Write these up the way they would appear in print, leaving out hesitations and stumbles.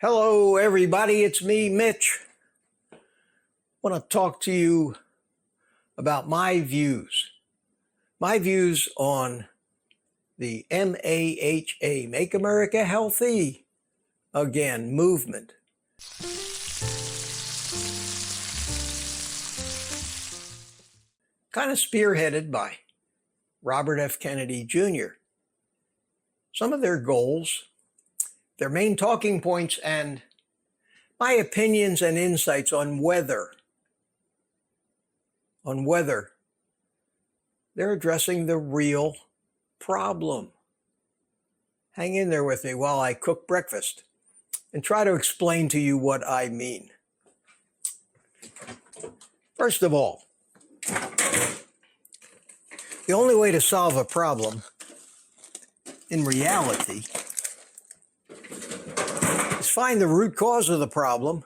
Hello, everybody. It's me, Mitch. I want to talk to you about my views on the MAHA, Make America Healthy Again movement. Kind of spearheaded by Robert F. Kennedy Jr. Some of their goals, their main talking points, and my opinions and insights on whether they're addressing the real problem. Hang in there with me while I cook breakfast and try to explain to you what I mean. First of all, the only way to solve a problem in reality is find the root cause of the problem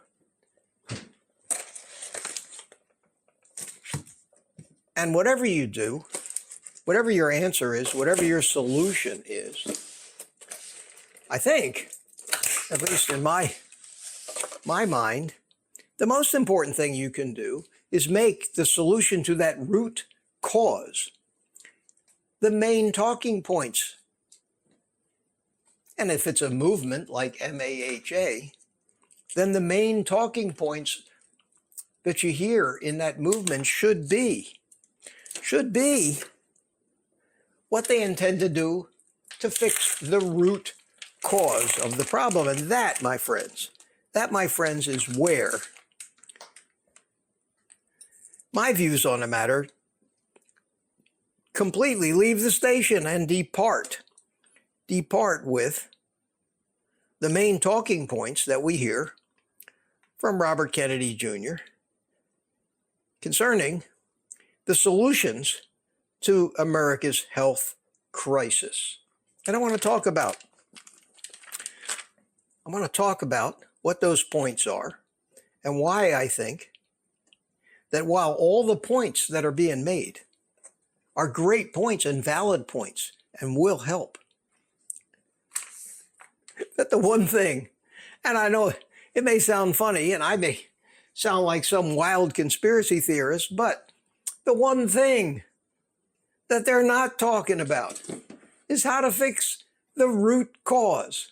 and whatever you do, whatever your answer is, whatever your solution is, I think, at least in my mind, the most important thing you can do is make the solution to that root cause the main talking points. And if it's a movement like MAHA, then the main talking points that you hear in that movement should be what they intend to do to fix the root cause of the problem. And that, my friends, is where my views on the matter completely leave the station and depart with the main talking points that we hear from Robert Kennedy Jr. concerning the solutions to America's health crisis. And I want to talk about what those points are and why I think that while all the points that are being made are great points and valid points and will help, that the one thing, and I know it may sound funny and I may sound like some wild conspiracy theorist, but the one thing that they're not talking about is how to fix the root cause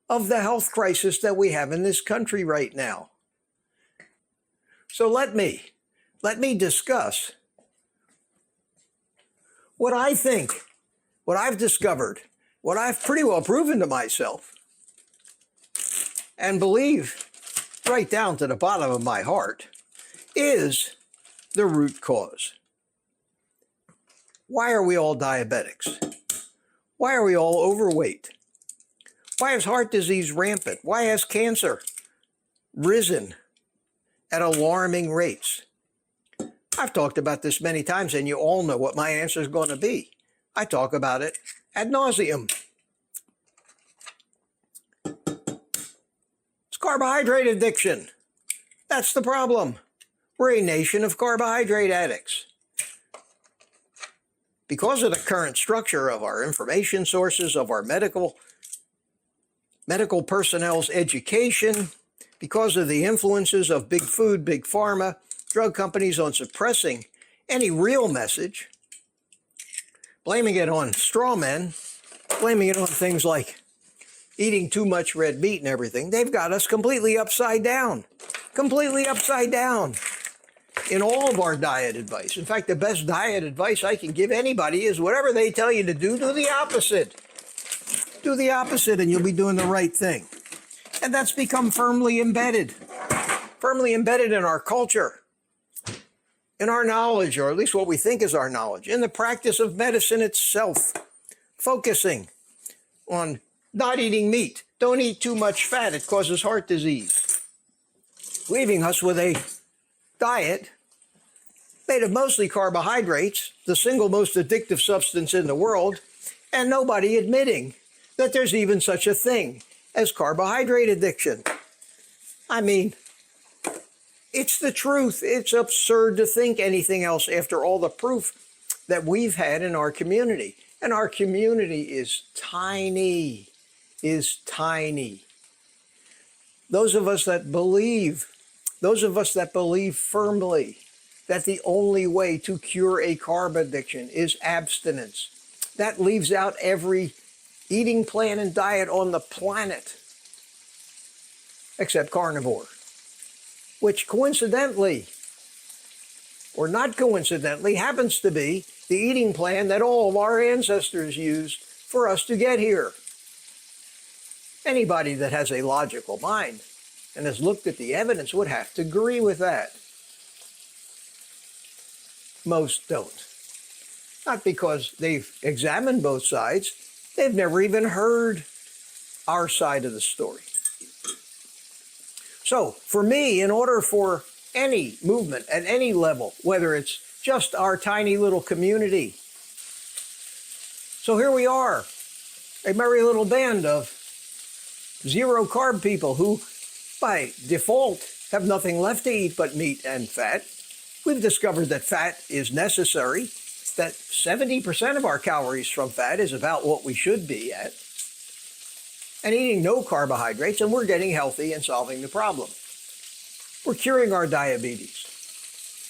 of the health crisis that we have in this country right now. So let me discuss what I think, what I've discovered, what I've pretty well proven to myself and believe right down to the bottom of my heart is the root cause. Why are we all diabetics? Why are we all overweight? Why is heart disease rampant? Why has cancer risen at alarming rates? I've talked about this many times, and you all know what my answer is going to be. I talk about it ad nauseum. It's carbohydrate addiction. That's the problem. We're a nation of carbohydrate addicts. Because of the current structure of our information sources, of our medical personnel's education, because of the influences of big food, big pharma, drug companies on suppressing any real message, blaming it on straw men, blaming it on things like eating too much red meat and everything, they've got us completely upside down in all of our diet advice. In fact, the best diet advice I can give anybody is whatever they tell you to do, do the opposite. Do the opposite and you'll be doing the right thing. And that's become firmly embedded in our culture, in our knowledge, or at least what we think is our knowledge, in the practice of medicine itself, focusing on not eating meat. Don't eat too much fat, it causes heart disease. Leaving us with a diet made of mostly carbohydrates, the single most addictive substance in the world, and nobody admitting that there's even such a thing as carbohydrate addiction. I mean, it's the truth. It's absurd to think anything else after all the proof that we've had in our community. And our community is tiny. those of us that believe firmly that the only way to cure a carb addiction is abstinence. That leaves out every eating plan and diet on the planet, except carnivore, which coincidentally, or not coincidentally, happens to be the eating plan that all of our ancestors used for us to get here. Anybody that has a logical mind and has looked at the evidence would have to agree with that. Most don't. Not because they've examined both sides, they've never even heard our side of the story. So, for me, in order for any movement at any level, whether it's just our tiny little community. So here we are, a merry little band of zero carb people who, by default, have nothing left to eat but meat and fat. We've discovered that fat is necessary, that 70% of our calories from fat is about what we should be at, and eating no carbohydrates, and we're getting healthy and solving the problem. We're curing our diabetes.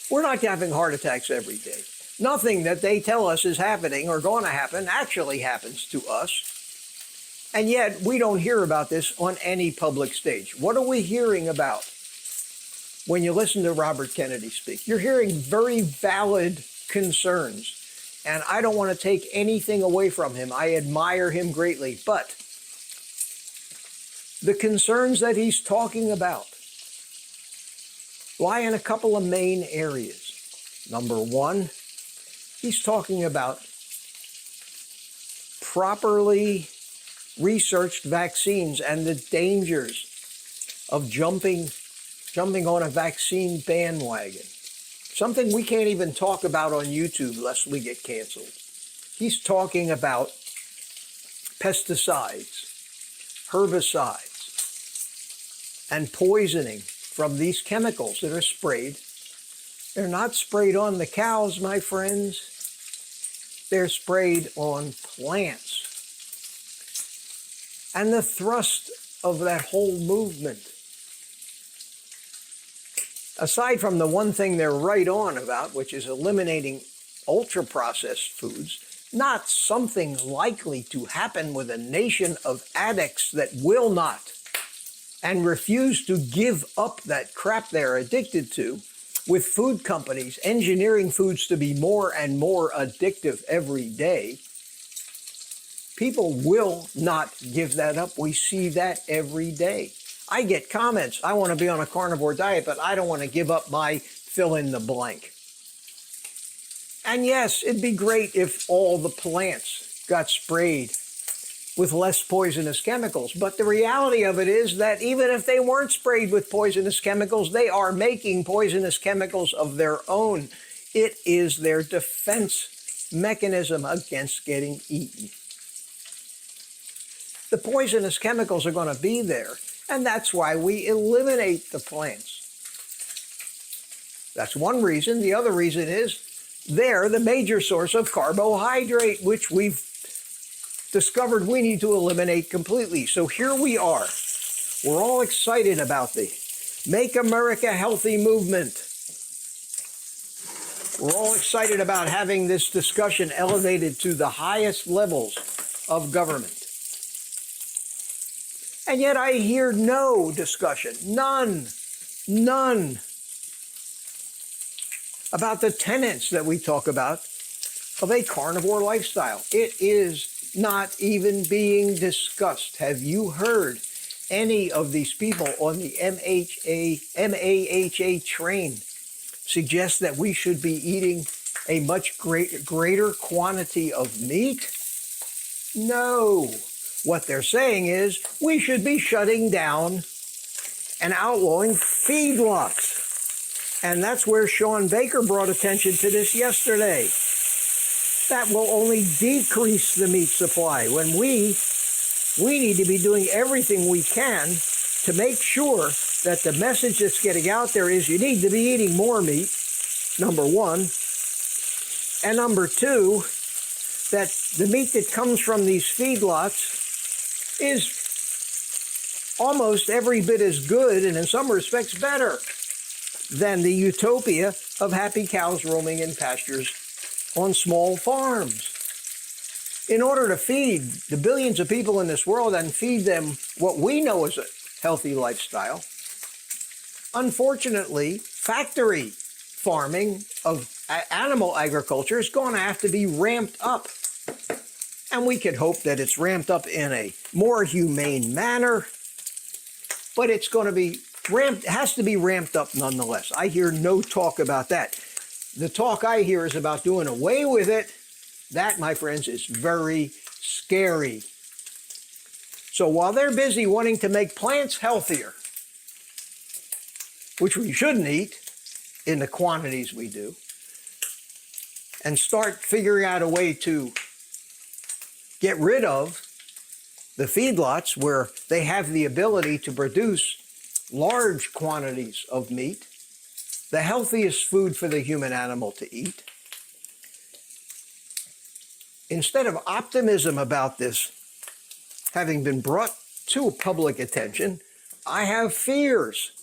We're not having heart attacks every day. Nothing that they tell us is happening or going to happen actually happens to us. And yet, we don't hear about this on any public stage. What are we hearing about when you listen to Robert Kennedy speak? You're hearing very valid concerns. And I don't want to take anything away from him. I admire him greatly. But the concerns that he's talking about lie in a couple of main areas. Number one, he's talking about properly researched vaccines and the dangers of jumping on a vaccine bandwagon. Something we can't even talk about on YouTube lest we get canceled. He's talking about pesticides, herbicides, and poisoning from these chemicals that are sprayed. They're not sprayed on the cows, my friends. They're sprayed on plants. And the thrust of that whole movement, aside from the one thing they're right on about, which is eliminating ultra-processed foods, not something likely to happen with a nation of addicts that will not and refuse to give up that crap they're addicted to, with food companies engineering foods to be more and more addictive every day. People will not give that up. We see that every day. I get comments, I want to be on a carnivore diet, but I don't want to give up my fill in the blank. And yes, it'd be great if all the plants got sprayed with less poisonous chemicals. But the reality of it is that even if they weren't sprayed with poisonous chemicals, they are making poisonous chemicals of their own. It is their defense mechanism against getting eaten. The poisonous chemicals are going to be there, and that's why we eliminate the plants. That's one reason. The other reason is they're the major source of carbohydrate, which we've discovered we need to eliminate completely. So here we are. We're all excited about the Make America Healthy movement. We're all excited about having this discussion elevated to the highest levels of government. And yet I hear no discussion, none, about the tenets that we talk about of a carnivore lifestyle. It is not even being discussed. Have you heard any of these people on the MAHA train suggest that we should be eating a much greater quantity of meat? No. What they're saying is we should be shutting down and outlawing feedlots. And that's where Sean Baker brought attention to this yesterday. That will only decrease the meat supply when we need to be doing everything we can to make sure that the message that's getting out there is you need to be eating more meat, number one, and number two, that the meat that comes from these feedlots is almost every bit as good, and in some respects better, than the utopia of happy cows roaming in pastures on small farms. In order to feed the billions of people in this world and feed them what we know as a healthy lifestyle, unfortunately, factory farming of animal agriculture is going to have to be ramped up. And we could hope that it's ramped up in a more humane manner, but it's going to be has to be ramped up nonetheless. I hear no talk about that. The talk I hear is about doing away with it. That, my friends, is very scary. So while they're busy wanting to make plants healthier, which we shouldn't eat in the quantities we do, and start figuring out a way to get rid of the feedlots where they have the ability to produce large quantities of meat, the healthiest food for the human animal to eat. Instead of optimism about this having been brought to public attention, I have fears,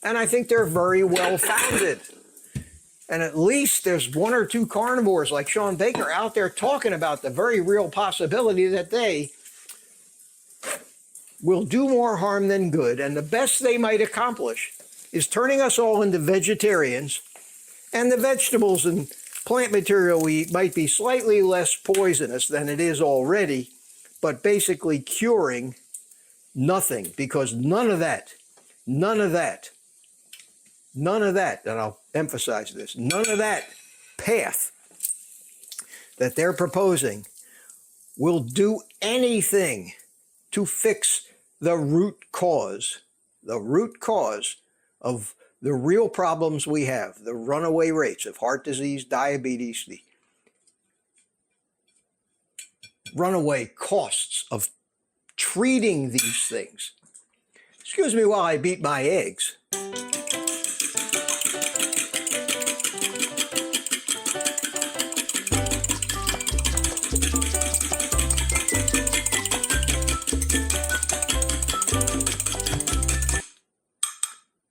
and I think they're very well founded. And at least there's one or two carnivores like Sean Baker out there talking about the very real possibility that they will do more harm than good. And the best they might accomplish is turning us all into vegetarians, and the vegetables and plant material we eat might be slightly less poisonous than it is already, but basically curing nothing, because none of that, and I'll emphasize this, none of that path that they're proposing will do anything to fix the root cause of the real problems we have, the runaway rates of heart disease, diabetes, the runaway costs of treating these things. Excuse me while I beat my eggs.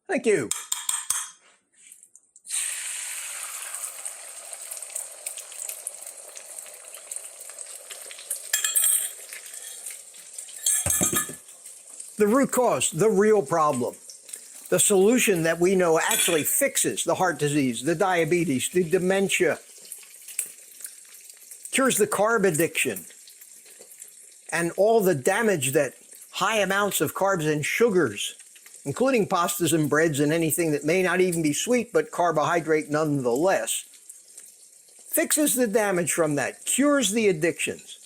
Thank you. The root cause, the real problem, the solution that we know actually fixes the heart disease, the diabetes, the dementia, cures the carb addiction, and all the damage that high amounts of carbs and sugars, including pastas and breads and anything that may not even be sweet but carbohydrate nonetheless, fixes the damage from that, cures the addictions.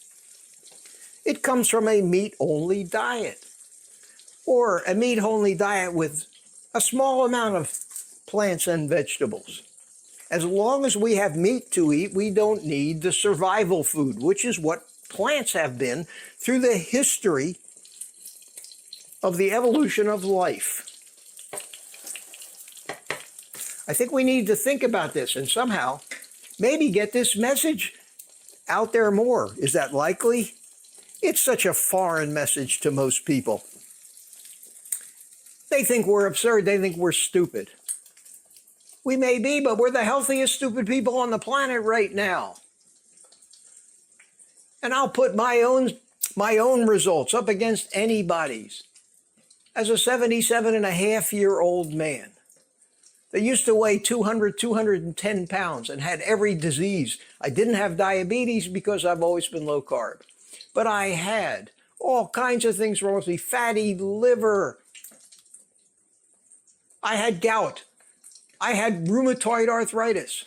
It comes from a meat-only diet, or a meat-only diet with a small amount of plants and vegetables. As long as we have meat to eat, we don't need the survival food, which is what plants have been through the history of the evolution of life. I think we need to think about this and somehow maybe get this message out there more. Is that likely? It's such a foreign message to most people. They think we're absurd. They think we're stupid. We may be, but we're the healthiest stupid people on the planet right now. And I'll put my own results up against anybody's. As a 77-and-a-half-year-old man that used to weigh 200, 210 pounds and had every disease. I didn't have diabetes because I've always been low carb, but I had all kinds of things wrong with me, fatty liver. I had gout. I had rheumatoid arthritis.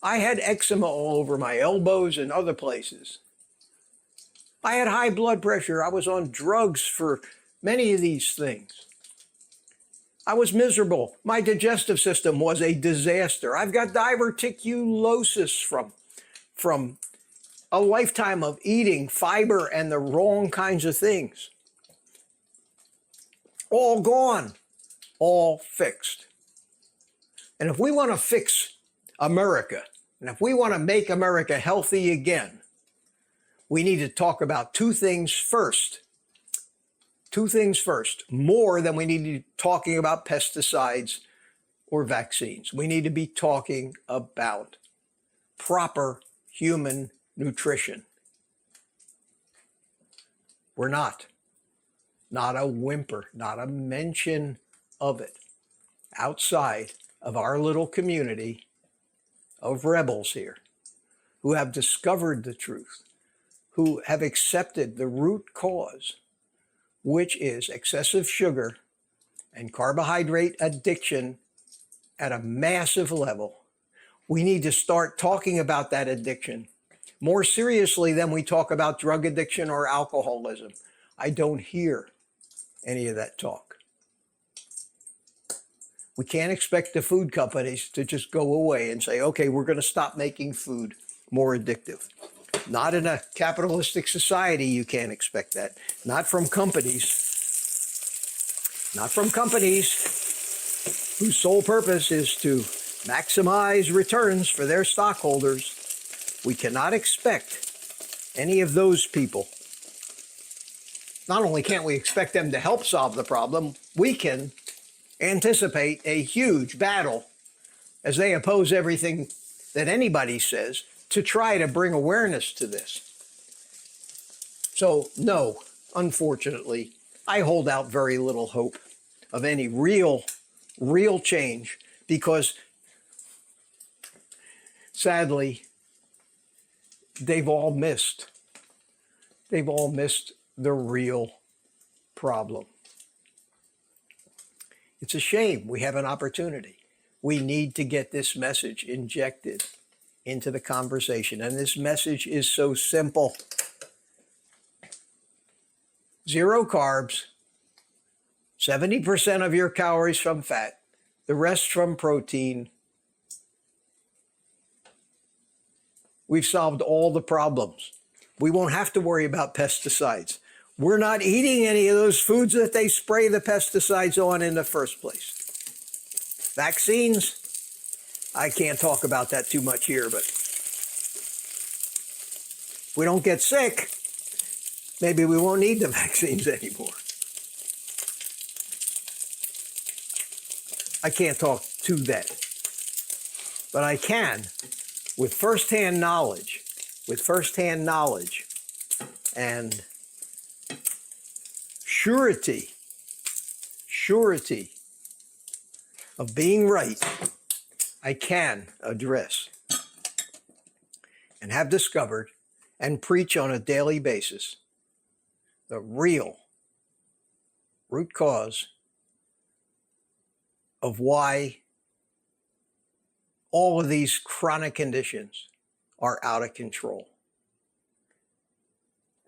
I had eczema all over my elbows and other places. I had high blood pressure. I was on drugs for many of these things. I was miserable. My digestive system was a disaster. I've got diverticulosis from a lifetime of eating fiber and the wrong kinds of things. All gone, all fixed. And if we want to fix America, and if we want to make America healthy again, we need to talk about two things first. Two things first, more than we need to be talking about pesticides or vaccines. We need to be talking about proper human nutrition. We're not. Not a whimper, not a mention of it outside of our little community of rebels here who have discovered the truth, who have accepted the root cause, which is excessive sugar and carbohydrate addiction at a massive level. We need to start talking about that addiction more seriously than we talk about drug addiction or alcoholism. I don't hear any of that talk. We can't expect the food companies to just go away and say, okay, we're going to stop making food more addictive. Not in a capitalistic society, you can't expect that. Not from companies. Not from companies whose sole purpose is to maximize returns for their stockholders. We cannot expect any of those people. Not only can't we expect them to help solve the problem, we can anticipate a huge battle as they oppose everything that anybody says to try to bring awareness to this. So no, unfortunately, I hold out very little hope of any real change because sadly, they've all missed the real problem. It's a shame. We have an opportunity. We need to get this message injected into the conversation. And this message is so simple. 0 carbs, 70% of your calories from fat, the rest from protein. We've solved all the problems. We won't have to worry about pesticides. We're not eating any of those foods that they spray the pesticides on in the first place. Vaccines, I can't talk about that too much here, but if we don't get sick, maybe we won't need the vaccines anymore. I can't talk to that, but I can with firsthand knowledge and surety of being right, I can address and have discovered and preach on a daily basis the real root cause of why all of these chronic conditions are out of control.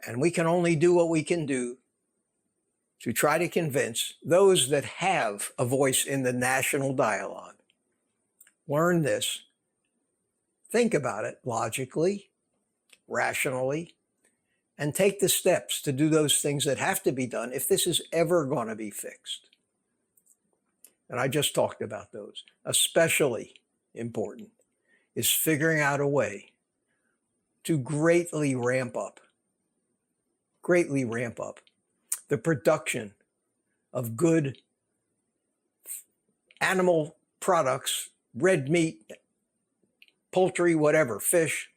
And we can only do what we can do to try to convince those that have a voice in the national dialogue. Learn this, think about it logically, rationally, and take the steps to do those things that have to be done if this is ever going to be fixed. And I just talked about those. Especially important is figuring out a way to greatly ramp up the production of good animal products, red meat, poultry, whatever, fish,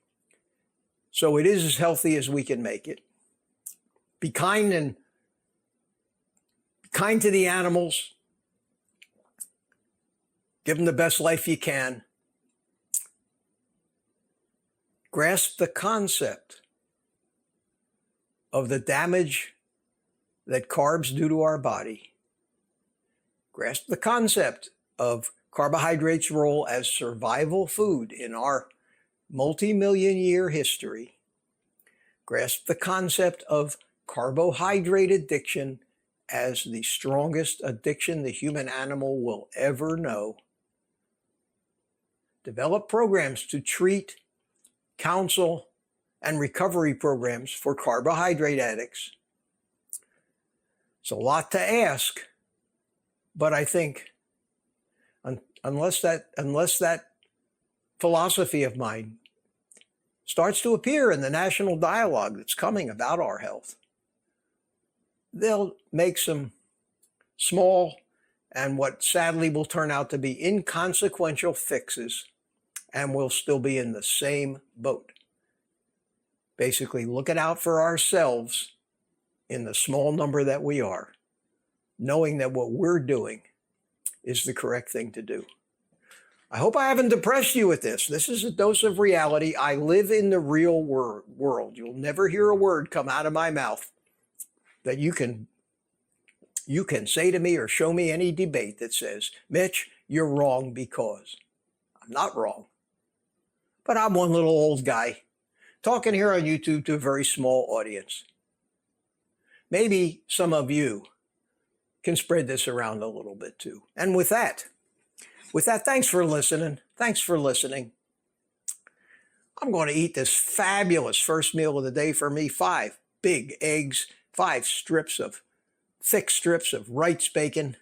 so it is as healthy as we can make it. Be kind to the animals. Give them the best life you can. Grasp the concept of the damage that carbs do to our body. Grasp the concept of carbohydrates' role as survival food in our multi-million year history. Grasp the concept of carbohydrate addiction as the strongest addiction the human animal will ever know. Develop programs to treat, counsel, and recovery programs for carbohydrate addicts. It's a lot to ask, but I think unless that philosophy of mine starts to appear in the national dialogue that's coming about our health, they'll make some small and what sadly will turn out to be inconsequential fixes, and we'll still be in the same boat. Basically, looking out for ourselves in the small number that we are, knowing that what we're doing is the correct thing to do. I hope I haven't depressed you with this. This is a dose of reality. I live in the real world. You'll never hear a word come out of my mouth that you can say to me or show me any debate that says, Mitch, you're wrong because. I'm not wrong. But I'm one little old guy talking here on YouTube to a very small audience. Maybe some of you can spread this around a little bit too. And with that, thanks for listening. Thanks for listening. I'm going to eat this fabulous first meal of the day for me. 5 big eggs, 5 thick strips of Wright's bacon.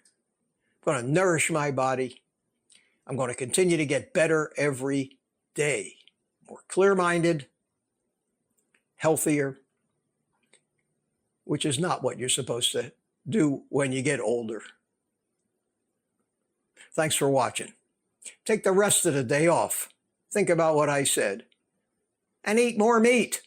I'm going to nourish my body. I'm going to continue to get better every day. More clear-minded, healthier, which is not what you're supposed to do when you get older. Thanks for watching. Take the rest of the day off. Think about what I said. And eat more meat.